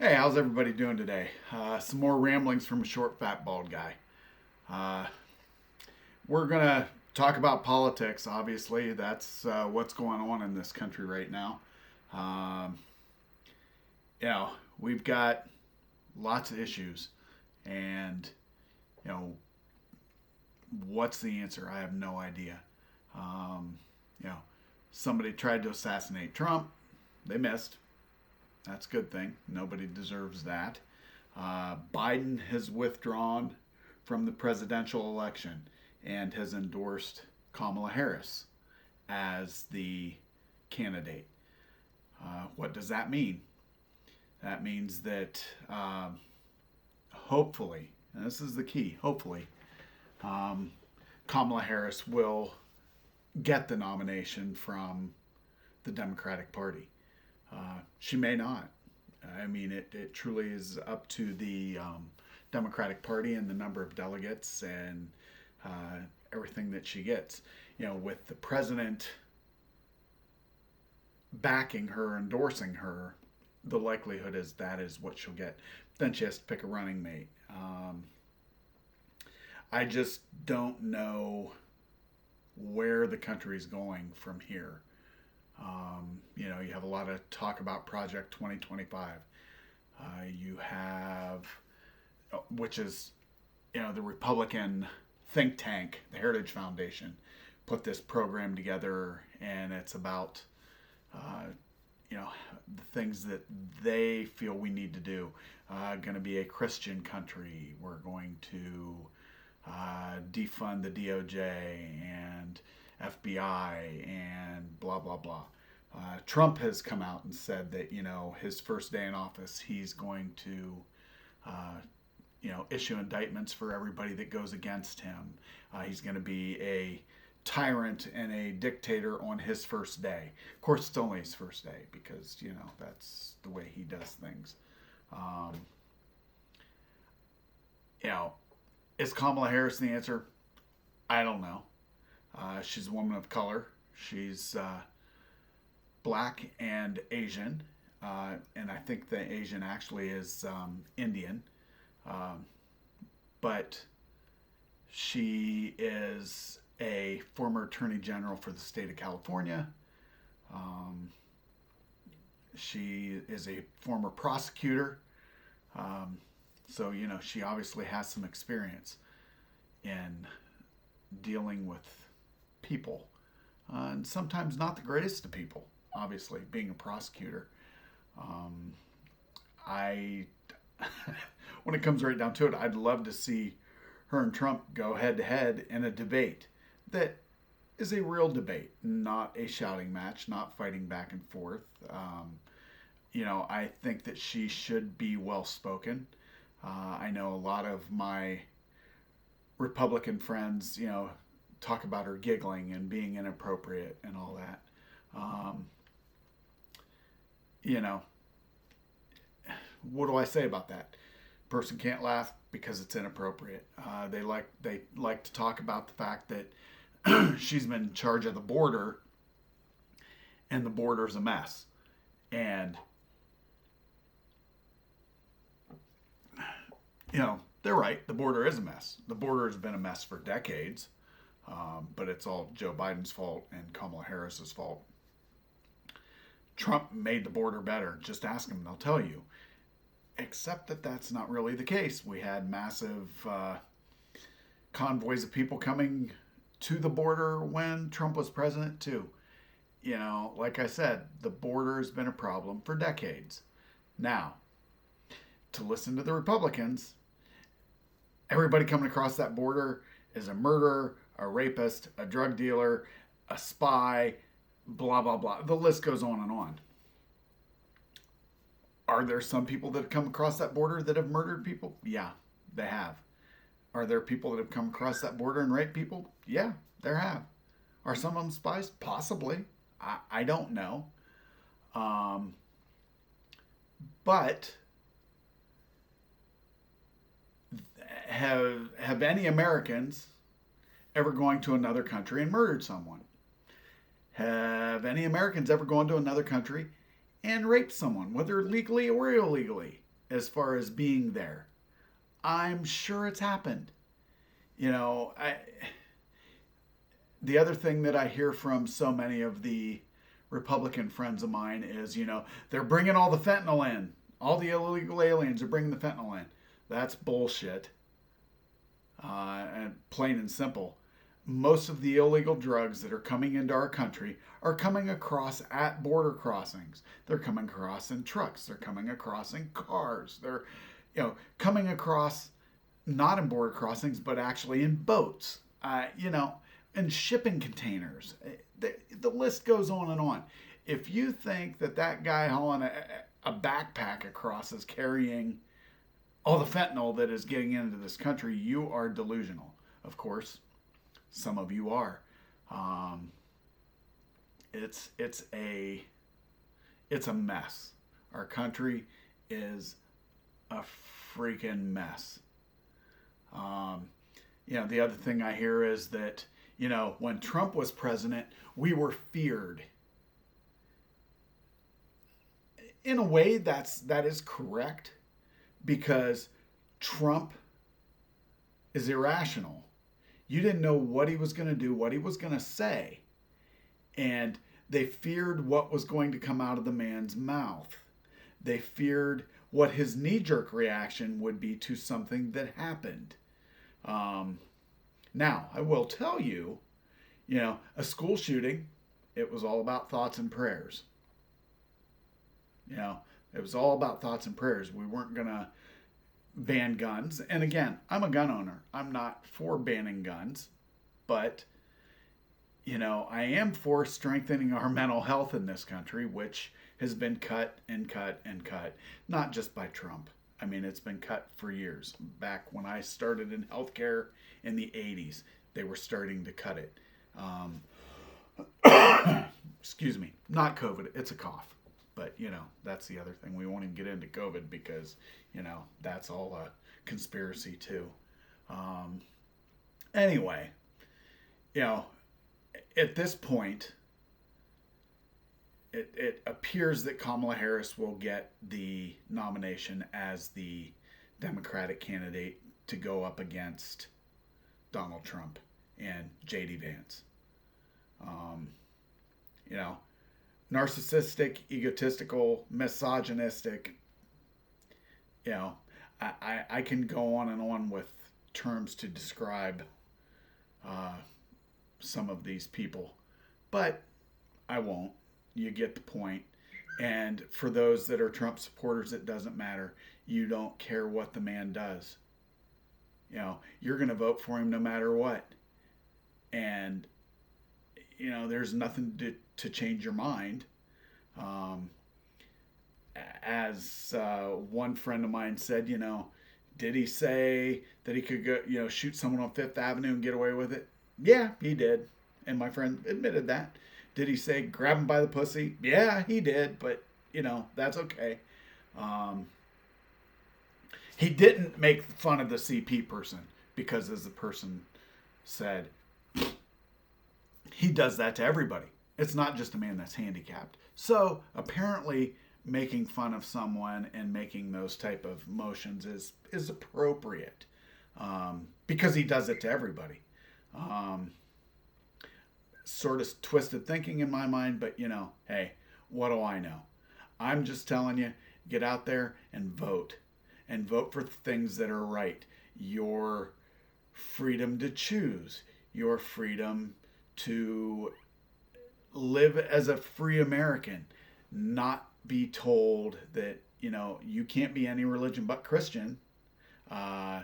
Hey, how's everybody doing today? Some more ramblings from a short, fat, bald guy. Uh, we're going to talk about politics, obviously. That's what's going on in this country right now. Um, you know, we've got lots of issues, and, you know, what's the answer? I have no idea. Um, you know, somebody tried to assassinate Trump, they missed. That's a good thing. Nobody deserves that. Biden has withdrawn from the presidential election and has endorsed Kamala Harris as the candidate. What does that mean? That means that hopefully, and this is the key, hopefully, um, Kamala Harris will get the nomination from the Democratic Party. She may not. I mean, it truly is up to the Democratic Party and the number of delegates and everything that she gets. You know, with the president backing her, endorsing her, the likelihood is that is what she'll get. Then she has to pick a running mate. I just don't know where the country's going from here. You have a lot of talk about Project 2025. You have, which is, the Republican think tank, the Heritage Foundation, put this program together, and it's about, the things that they feel we need to do. Going to be a Christian country. We're going to defund the DOJ and FBI and blah, blah, blah. Trump has come out and said that, his first day in office, he's going to, issue indictments for everybody that goes against him. He's going to be a tyrant and a dictator on his first day. Of course, it's only his first day because, that's the way he does things. Is Kamala Harris the answer? I don't know. She's a woman of color. She's black and Asian, and I think the Asian actually is Indian, but she is a former attorney general for the state of California. She is a former prosecutor, so she obviously has some experience in dealing with people, and sometimes not the greatest of people. Obviously, being a prosecutor, I when it comes right down to it, I'd love to see her and Trump go head to head in a debate that is a real debate, not a shouting match, not fighting back and forth. I think that she should be well spoken. I know a lot of my Republican friends, talk about her giggling and being inappropriate and all that. What do I say about that? Person can't laugh because it's inappropriate. They like to talk about the fact that she's been in charge of the border, and the border's a mess. And they're right. The border is a mess. The border has been a mess for decades, but it's all Joe Biden's fault and Kamala Harris's fault. Trump made the border better. Just ask them, they'll tell you. Except that that's not really the case. We had massive convoys of people coming to the border when Trump was president, too. Like I said, the border has been a problem for decades. Now, to listen to the Republicans, everybody coming across that border is a murderer, a rapist, a drug dealer, a spy, blah, blah, blah. The list goes on and on. Are there some people that have come across that border that have murdered people? Yeah, they have. Are there people that have come across that border and raped people? Yeah, there have. Are some of them spies? Possibly. I don't know. But have any Americans ever gone to another country and murdered someone? Have any Americans ever gone to another country and raped someone, whether legally or illegally? as far as being there. I'm sure it's happened. The other thing that I hear from so many of the Republican friends of mine is, they're bringing all the fentanyl in. All the illegal aliens are bringing the fentanyl in. That's bullshit. And plain and simple. Most of the illegal drugs that are coming into our country are coming across at border crossings. They're coming across in trucks. They're coming across in cars. They're, coming across not in border crossings, but actually in boats. And shipping containers. The list goes on and on. If you think that guy hauling a backpack across is carrying all the fentanyl that is getting into this country, you are delusional. Of course, some of you are. It's a mess. Our country is a freaking mess. The other thing I hear is that, when Trump was president, we were feared. In a way, that is correct, because Trump is irrational. You didn't know what he was going to do, what he was going to say. And they feared what was going to come out of the man's mouth. They feared what his knee-jerk reaction would be to something that happened. Now, I will tell you, a school shooting, it was all about thoughts and prayers. It was all about thoughts and prayers. We weren't going to ban guns. And again, I'm a gun owner. I'm not for banning guns, but, I am for strengthening our mental health in this country, which has been cut and cut and cut, not just by Trump. I mean, it's been cut for years. Back when I started in healthcare in the 80s, they were starting to cut it. Excuse me, not COVID, it's a cough. But, that's the other thing. We won't even get into COVID because, that's all a conspiracy too. Anyway, at this point, it appears that Kamala Harris will get the nomination as the Democratic candidate to go up against Donald Trump and J.D. Vance. Narcissistic, egotistical, misogynistic. I can go on and on with terms to describe some of these people, but I won't. You get the point. And for those that are Trump supporters, it doesn't matter. You don't care what the man does. You're going to vote for him no matter what. And, there's nothing to change your mind. As one friend of mine said, did he say that he could go, shoot someone on Fifth Avenue and get away with it? Yeah, he did. And my friend admitted that. Did he say grab him by the pussy? Yeah, he did. But, that's okay. He didn't make fun of the CP person because, as the person said, he does that to everybody. It's not just a man that's handicapped. So apparently making fun of someone and making those type of motions is appropriate because he does it to everybody. Sort of twisted thinking in my mind, but hey, what do I know? I'm just telling you, get out there and vote for things that are right. Your freedom to choose, your freedom to live as a free American, not be told that, you can't be any religion but Christian. Go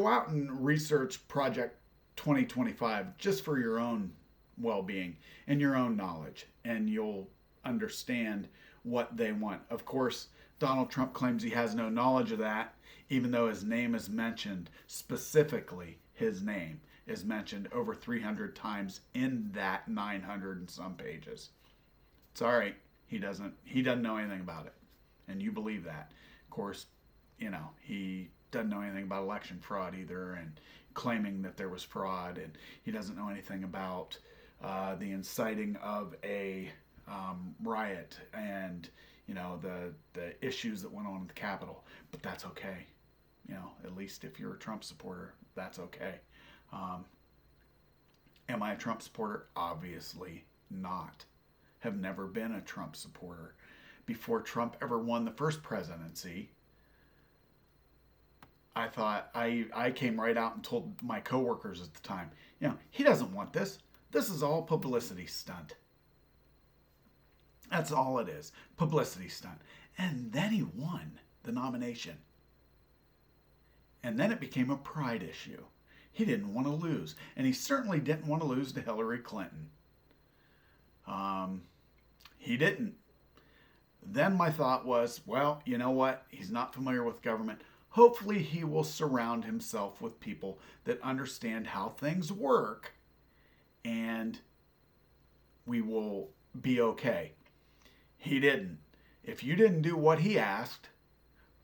out and research Project 2025 just for your own well-being and your own knowledge, and you'll understand what they want. Of course, Donald Trump claims he has no knowledge of that, even though his name is mentioned, specifically his name is mentioned over 300 times in that 900 and some pages. It's all right. He doesn't know anything about it. And you believe that. Of course, he doesn't know anything about election fraud either, and claiming that there was fraud, and he doesn't know anything about the inciting of a riot, and the issues that went on at the Capitol. But that's okay. At least if you're a Trump supporter, that's okay. Am I a Trump supporter? Obviously not. Have never been a Trump supporter. Before Trump ever won the first presidency, I thought, I came right out and told my coworkers at the time, he doesn't want this. This is all publicity stunt. That's all it is. Publicity stunt. And then he won the nomination. And then it became a pride issue. He didn't want to lose. And he certainly didn't want to lose to Hillary Clinton. He didn't. Then my thought was, well, you know what? He's not familiar with government. Hopefully he will surround himself with people that understand how things work, and we will be okay. He didn't. If you didn't do what he asked,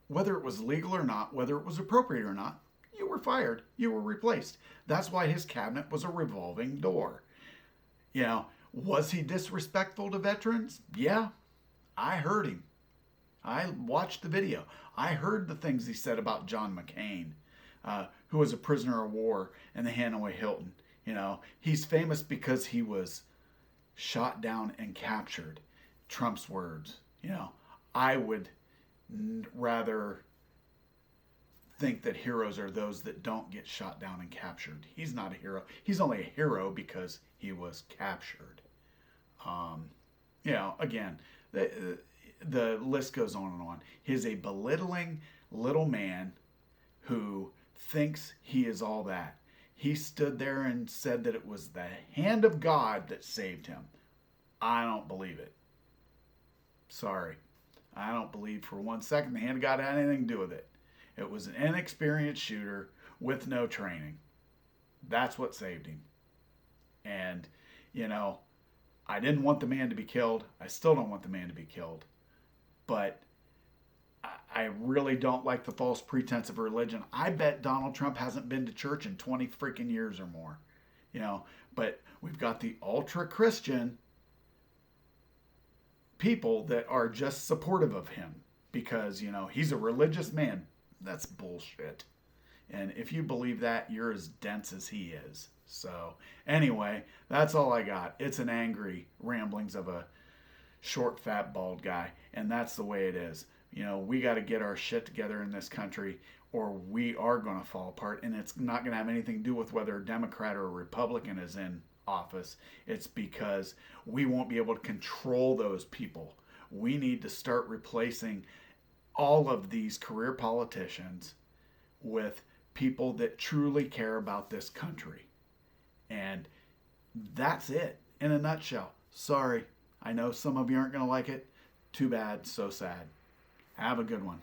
whether it was legal or not, whether it was appropriate or not, you were fired. You were replaced. That's why his cabinet was a revolving door. Was he disrespectful to veterans? Yeah, I heard him. I watched the video. I heard the things he said about John McCain, who was a prisoner of war in the Hanoi Hilton. He's famous because he was shot down and captured. Trump's words. I would rather think that heroes are those that don't get shot down and captured. He's not a hero. He's only a hero because he was captured. Again, the list goes on and on. He's a belittling little man who thinks he is all that. He stood there and said that it was the hand of God that saved him. I don't believe it. Sorry. I don't believe for 1 second the hand of God had anything to do with it. It was an inexperienced shooter with no training. That's what saved him. And, I didn't want the man to be killed. I still don't want the man to be killed. But I really don't like the false pretense of religion. I bet Donald Trump hasn't been to church in 20 freaking years or more. But we've got the ultra-Christian people that are just supportive of him because, he's a religious man. That's bullshit. And if you believe that, you're as dense as he is. So anyway, that's all I got. It's an angry ramblings of a short, fat, bald guy. And that's the way it is. We got to get our shit together in this country or we are going to fall apart. And it's not going to have anything to do with whether a Democrat or a Republican is in office. It's because we won't be able to control those people. We need to start replacing all of these career politicians with people that truly care about this country. And that's it in a nutshell. Sorry. I know some of you aren't going to like it. Too bad. So sad. Have a good one.